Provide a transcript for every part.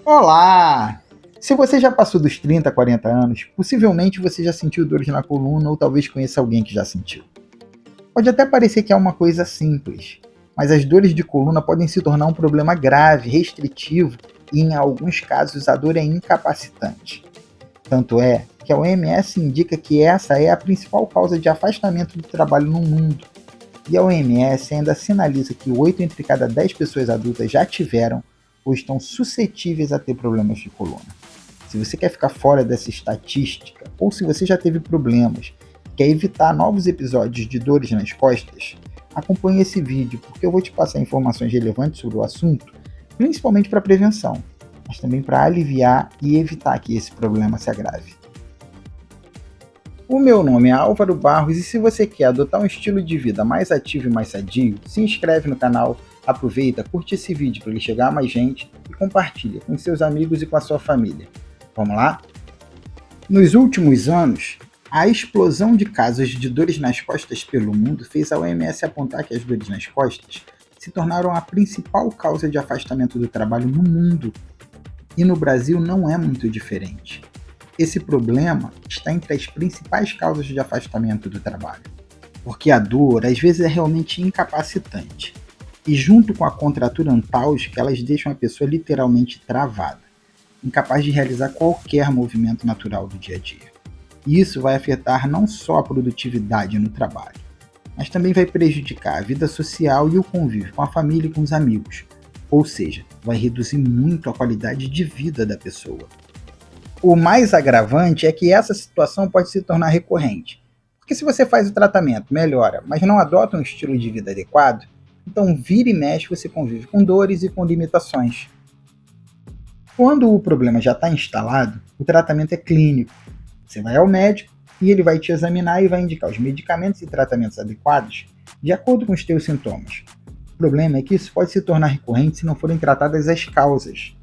Olá! Se você já passou dos 30, 40 anos, possivelmente você já sentiu dores na coluna ou talvez conheça alguém que já sentiu. Pode até parecer que é uma coisa simples, mas as dores de coluna podem se tornar um problema grave, restritivo e, em alguns casos, a dor é incapacitante. Tanto é que a OMS indica que essa é a principal causa de afastamento do trabalho no mundo. E a OMS ainda sinaliza que 8 entre cada 10 pessoas adultas já tiveram ou estão suscetíveis a ter problemas de coluna. Se você quer ficar fora dessa estatística, ou se você já teve problemas e quer evitar novos episódios de dores nas costas, acompanhe esse vídeo porque eu vou te passar informações relevantes sobre o assunto, principalmente para prevenção, mas também para aliviar e evitar que esse problema se agrave. O meu nome é Álvaro Barros e se você quer adotar um estilo de vida mais ativo e mais sadio, se inscreve no canal, aproveita, curte esse vídeo para ele chegar a mais gente e compartilha com seus amigos e com a sua família. Vamos lá? Nos últimos anos, a explosão de casos de dores nas costas pelo mundo fez a OMS apontar que as dores nas costas se tornaram a principal causa de afastamento do trabalho no mundo. E no Brasil não é muito diferente. Esse problema está entre as principais causas de afastamento do trabalho, porque a dor às vezes é realmente incapacitante, e junto com a contratura antálgica elas deixam a pessoa literalmente travada, incapaz de realizar qualquer movimento natural do dia a dia. E isso vai afetar não só a produtividade no trabalho, mas também vai prejudicar a vida social e o convívio com a família e com os amigos, ou seja, vai reduzir muito a qualidade de vida da pessoa. O mais agravante é que essa situação pode se tornar recorrente, porque se você faz o tratamento, melhora, mas não adota um estilo de vida adequado, então vira e mexe você convive com dores e com limitações. Quando o problema já está instalado, o tratamento é clínico. Você vai ao médico e ele vai te examinar e vai indicar os medicamentos e tratamentos adequados de acordo com os teus sintomas. O problema é que isso pode se tornar recorrente se não forem tratadas as causas.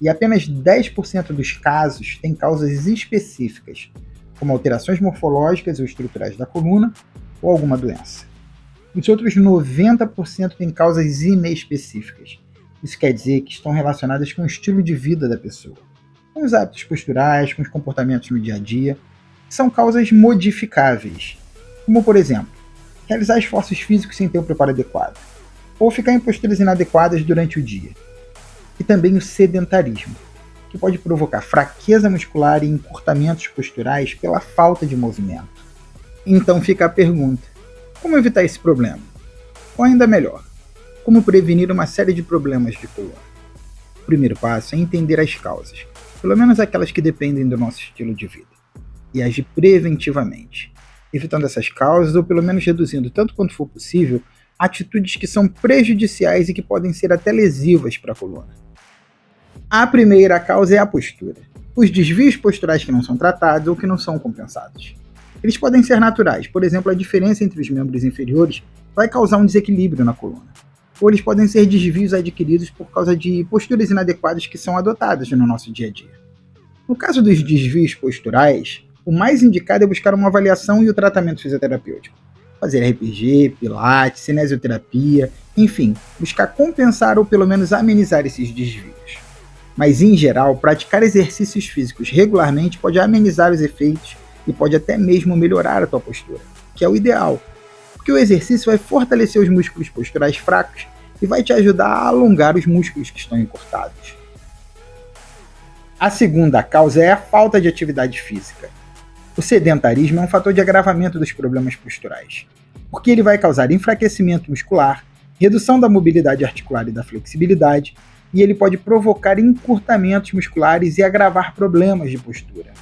E apenas 10% dos casos têm causas específicas, como alterações morfológicas ou estruturais da coluna ou alguma doença. Os outros 90% têm causas inespecíficas. Isso quer dizer que estão relacionadas com o estilo de vida da pessoa, com os hábitos posturais, com os comportamentos no dia a dia. São causas modificáveis, como por exemplo, realizar esforços físicos sem ter o preparo adequado, ou ficar em posturas inadequadas durante o dia. E também o sedentarismo, que pode provocar fraqueza muscular e encurtamentos posturais pela falta de movimento. Então fica a pergunta: como evitar esse problema? Ou ainda melhor, como prevenir uma série de problemas de coluna? O primeiro passo é entender as causas, pelo menos aquelas que dependem do nosso estilo de vida, e agir preventivamente, evitando essas causas ou pelo menos reduzindo, tanto quanto for possível, atitudes que são prejudiciais e que podem ser até lesivas para a coluna. A primeira causa é a postura. Os desvios posturais que não são tratados ou que não são compensados. Eles podem ser naturais, por exemplo, a diferença entre os membros inferiores vai causar um desequilíbrio na coluna. Ou eles podem ser desvios adquiridos por causa de posturas inadequadas que são adotadas no nosso dia a dia. No caso dos desvios posturais, o mais indicado é buscar uma avaliação e o tratamento fisioterapêutico. Fazer RPG, pilates, cinesioterapia, enfim, buscar compensar ou pelo menos amenizar esses desvios. Mas, em geral, praticar exercícios físicos regularmente pode amenizar os efeitos e pode até mesmo melhorar a tua postura, que é o ideal, porque o exercício vai fortalecer os músculos posturais fracos e vai te ajudar a alongar os músculos que estão encurtados. A segunda causa é a falta de atividade física. O sedentarismo é um fator de agravamento dos problemas posturais, porque ele vai causar enfraquecimento muscular, redução da mobilidade articular e da flexibilidade, e ele pode provocar encurtamentos musculares e agravar problemas de postura.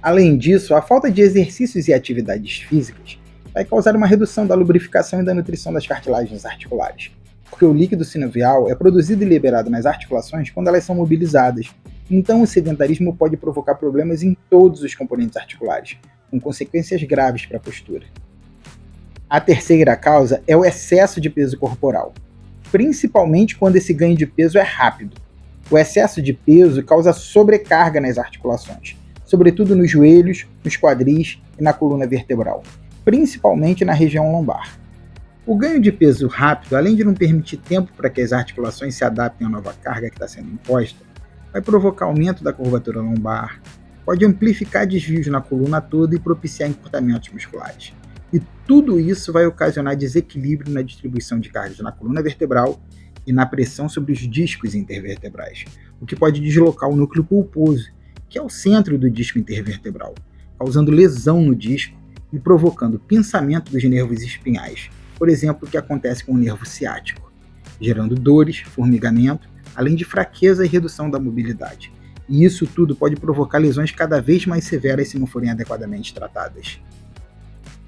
Além disso, a falta de exercícios e atividades físicas vai causar uma redução da lubrificação e da nutrição das cartilagens articulares, porque o líquido sinovial é produzido e liberado nas articulações quando elas são mobilizadas. Então o sedentarismo pode provocar problemas em todos os componentes articulares, com consequências graves para a postura. A terceira causa é o excesso de peso corporal, principalmente quando esse ganho de peso é rápido. O excesso de peso causa sobrecarga nas articulações, sobretudo nos joelhos, nos quadris e na coluna vertebral, principalmente na região lombar. O ganho de peso rápido, além de não permitir tempo para que as articulações se adaptem à nova carga que está sendo imposta, vai provocar aumento da curvatura lombar, pode amplificar desvios na coluna toda e propiciar encurtamentos musculares. E tudo isso vai ocasionar desequilíbrio na distribuição de cargas na coluna vertebral e na pressão sobre os discos intervertebrais, o que pode deslocar o núcleo pulposo, que é o centro do disco intervertebral, causando lesão no disco e provocando pinçamento dos nervos espinhais, por exemplo, o que acontece com o nervo ciático, gerando dores, formigamento, além de fraqueza e redução da mobilidade. E isso tudo pode provocar lesões cada vez mais severas se não forem adequadamente tratadas.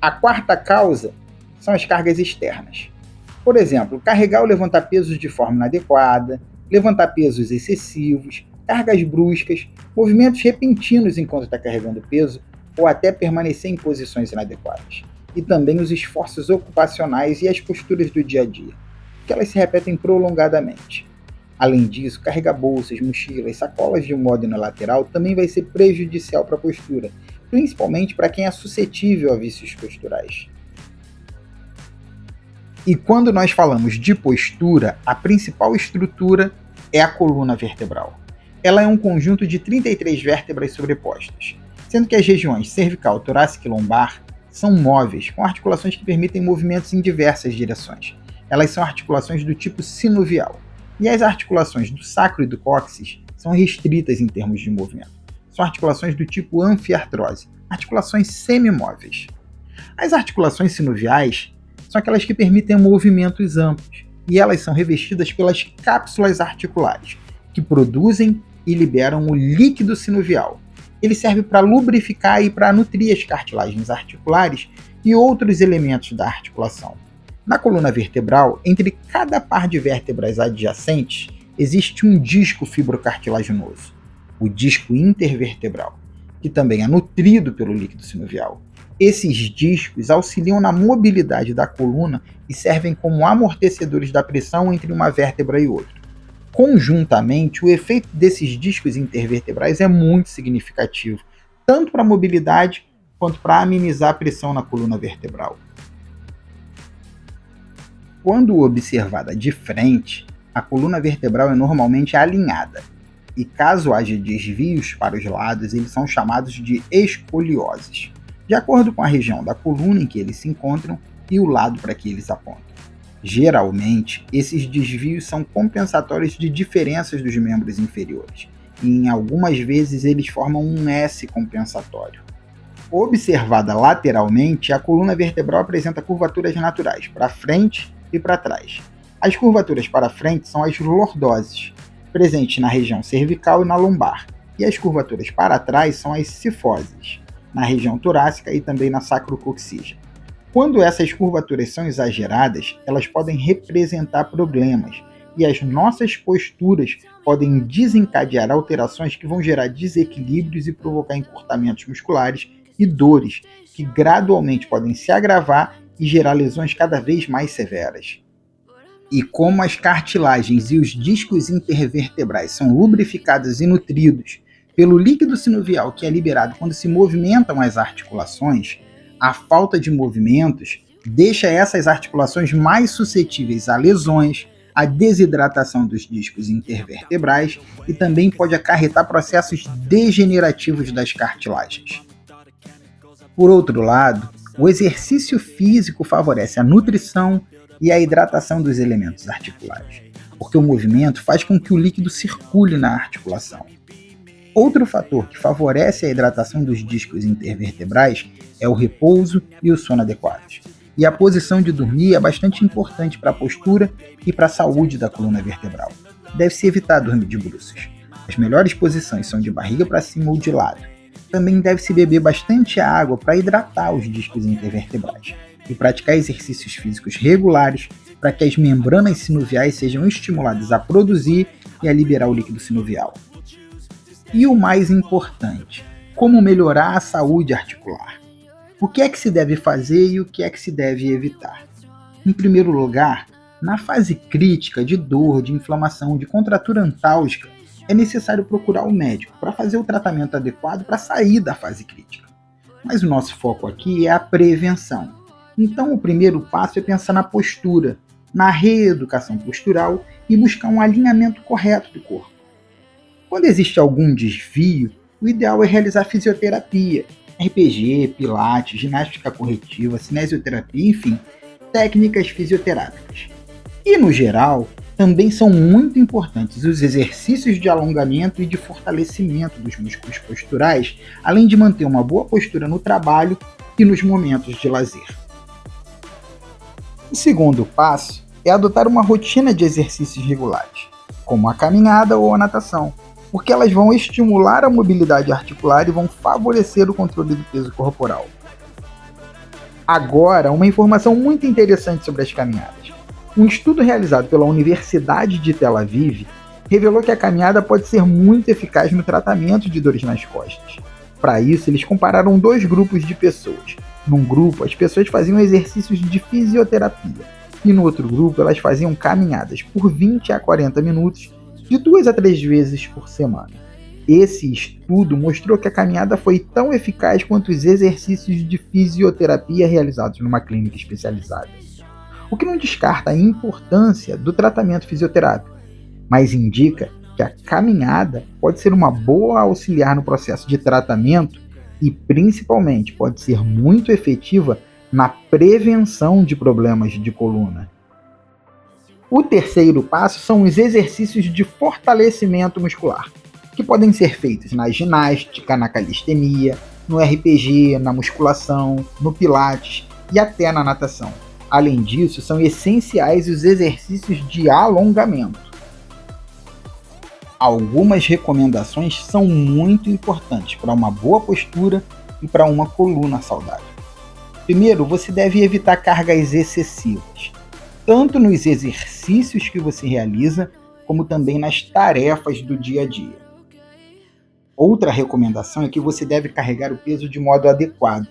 A quarta causa são as cargas externas. Por exemplo, carregar ou levantar pesos de forma inadequada, levantar pesos excessivos, cargas bruscas, movimentos repentinos enquanto está carregando peso ou até permanecer em posições inadequadas. E também os esforços ocupacionais e as posturas do dia a dia, que elas se repetem prolongadamente. Além disso, carregar bolsas, mochilas, sacolas de um modo unilateral também vai ser prejudicial para a postura, principalmente para quem é suscetível a vícios posturais. E quando nós falamos de postura, a principal estrutura é a coluna vertebral. Ela é um conjunto de 33 vértebras sobrepostas, sendo que as regiões cervical, torácica e lombar são móveis, com articulações que permitem movimentos em diversas direções. Elas são articulações do tipo sinovial. E as articulações do sacro e do cóccix são restritas em termos de movimento. São articulações do tipo anfiartrose, articulações semimóveis. As articulações sinoviais são aquelas que permitem movimentos amplos, e elas são revestidas pelas cápsulas articulares, que produzem e liberam o líquido sinovial. Ele serve para lubrificar e para nutrir as cartilagens articulares e outros elementos da articulação. Na coluna vertebral, entre cada par de vértebras adjacentes, existe um disco fibrocartilaginoso, o disco intervertebral, que também é nutrido pelo líquido sinovial. Esses discos auxiliam na mobilidade da coluna e servem como amortecedores da pressão entre uma vértebra e outra. Conjuntamente, o efeito desses discos intervertebrais é muito significativo, tanto para a mobilidade quanto para amenizar a pressão na coluna vertebral. Quando observada de frente, a coluna vertebral é normalmente alinhada, e caso haja desvios para os lados, eles são chamados de escolioses, de acordo com a região da coluna em que eles se encontram e o lado para que eles apontam. Geralmente, esses desvios são compensatórios de diferenças dos membros inferiores, e em algumas vezes eles formam um S compensatório. Observada lateralmente, a coluna vertebral apresenta curvaturas naturais para frente e para trás. As curvaturas para frente são as lordoses, presentes na região cervical e na lombar, e as curvaturas para trás são as cifoses, na região torácica e também na sacrococcígea. Quando essas curvaturas são exageradas, elas podem representar problemas, e as nossas posturas podem desencadear alterações que vão gerar desequilíbrios e provocar encurtamentos musculares e dores, que gradualmente podem se agravar e gerar lesões cada vez mais severas. E como as cartilagens e os discos intervertebrais são lubrificados e nutridos pelo líquido sinovial que é liberado quando se movimentam as articulações, a falta de movimentos deixa essas articulações mais suscetíveis a lesões, a desidratação dos discos intervertebrais e também pode acarretar processos degenerativos das cartilagens. Por outro lado, o exercício físico favorece a nutrição e a hidratação dos elementos articulares, porque o movimento faz com que o líquido circule na articulação. Outro fator que favorece a hidratação dos discos intervertebrais é o repouso e o sono adequados. E a posição de dormir é bastante importante para a postura e para a saúde da coluna vertebral. Deve-se evitar dormir de bruços. As melhores posições são de barriga para cima ou de lado. Também deve-se beber bastante água para hidratar os discos intervertebrais e praticar exercícios físicos regulares para que as membranas sinoviais sejam estimuladas a produzir e a liberar o líquido sinovial. E o mais importante, como melhorar a saúde articular? O que é que se deve fazer e o que é que se deve evitar? Em primeiro lugar, na fase crítica de dor, de inflamação, de contratura antálgica, é necessário procurar o médico para fazer o tratamento adequado para sair da fase crítica. Mas o nosso foco aqui é a prevenção. Então o primeiro passo é pensar na postura, na reeducação postural e buscar um alinhamento correto do corpo. Quando existe algum desvio, o ideal é realizar fisioterapia, RPG, pilates, ginástica corretiva, cinesioterapia, enfim, técnicas fisioterápicas. E no geral, também são muito importantes os exercícios de alongamento e de fortalecimento dos músculos posturais, além de manter uma boa postura no trabalho e nos momentos de lazer. O segundo passo é adotar uma rotina de exercícios regulares, como a caminhada ou a natação, porque elas vão estimular a mobilidade articular e vão favorecer o controle do peso corporal. Agora, uma informação muito interessante sobre as caminhadas. Um estudo realizado pela Universidade de Tel Aviv revelou que a caminhada pode ser muito eficaz no tratamento de dores nas costas. Para isso, eles compararam dois grupos de pessoas. Num grupo, as pessoas faziam exercícios de fisioterapia, e no outro grupo, elas faziam caminhadas por 20 a 40 minutos, de 2 a 3 vezes por semana. Esse estudo mostrou que a caminhada foi tão eficaz quanto os exercícios de fisioterapia realizados numa clínica especializada. O que não descarta a importância do tratamento fisioterápico, mas indica que a caminhada pode ser uma boa auxiliar no processo de tratamento e, principalmente, pode ser muito efetiva na prevenção de problemas de coluna. O terceiro passo são os exercícios de fortalecimento muscular, que podem ser feitos na ginástica, na calistenia, no RPG, na musculação, no pilates e até na natação. Além disso, são essenciais os exercícios de alongamento. Algumas recomendações são muito importantes para uma boa postura e para uma coluna saudável. Primeiro, você deve evitar cargas excessivas, tanto nos exercícios que você realiza, como também nas tarefas do dia a dia. Outra recomendação é que você deve carregar o peso de modo adequado.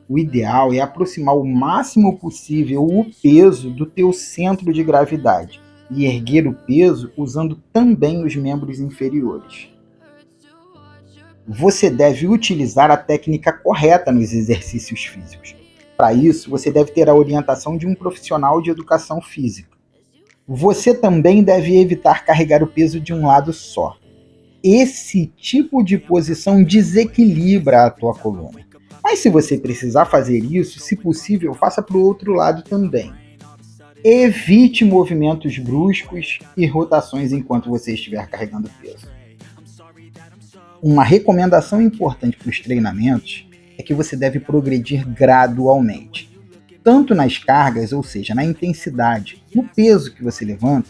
O ideal é aproximar o máximo possível o peso do teu centro de gravidade e erguer o peso usando também os membros inferiores. Você deve utilizar a técnica correta nos exercícios físicos. Para isso, você deve ter a orientação de um profissional de educação física. Você também deve evitar carregar o peso de um lado só. Esse tipo de posição desequilibra a tua coluna. Mas se você precisar fazer isso, se possível, faça para o outro lado também. Evite movimentos bruscos e rotações enquanto você estiver carregando peso. Uma recomendação importante para os treinamentos é que você deve progredir gradualmente, tanto nas cargas, ou seja, na intensidade, no peso que você levanta,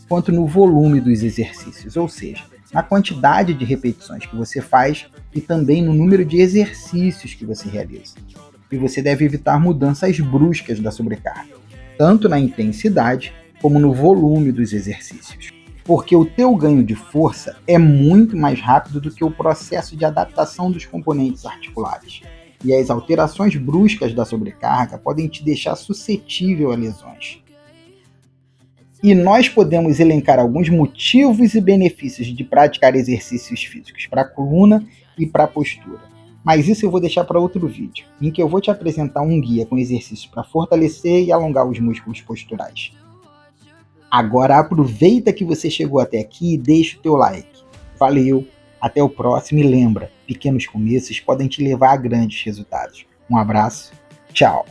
quanto no volume dos exercícios, ou seja, na quantidade de repetições que você faz e também no número de exercícios que você realiza. E você deve evitar mudanças bruscas da sobrecarga, tanto na intensidade como no volume dos exercícios. Porque o teu ganho de força é muito mais rápido do que o processo de adaptação dos componentes articulares. E as alterações bruscas da sobrecarga podem te deixar suscetível a lesões. E nós podemos elencar alguns motivos e benefícios de praticar exercícios físicos para a coluna e para a postura. Mas isso eu vou deixar para outro vídeo, em que eu vou te apresentar um guia com exercícios para fortalecer e alongar os músculos posturais. Agora aproveita que você chegou até aqui e deixa o teu like. Valeu, até o próximo e lembra, pequenos começos podem te levar a grandes resultados. Um abraço, tchau!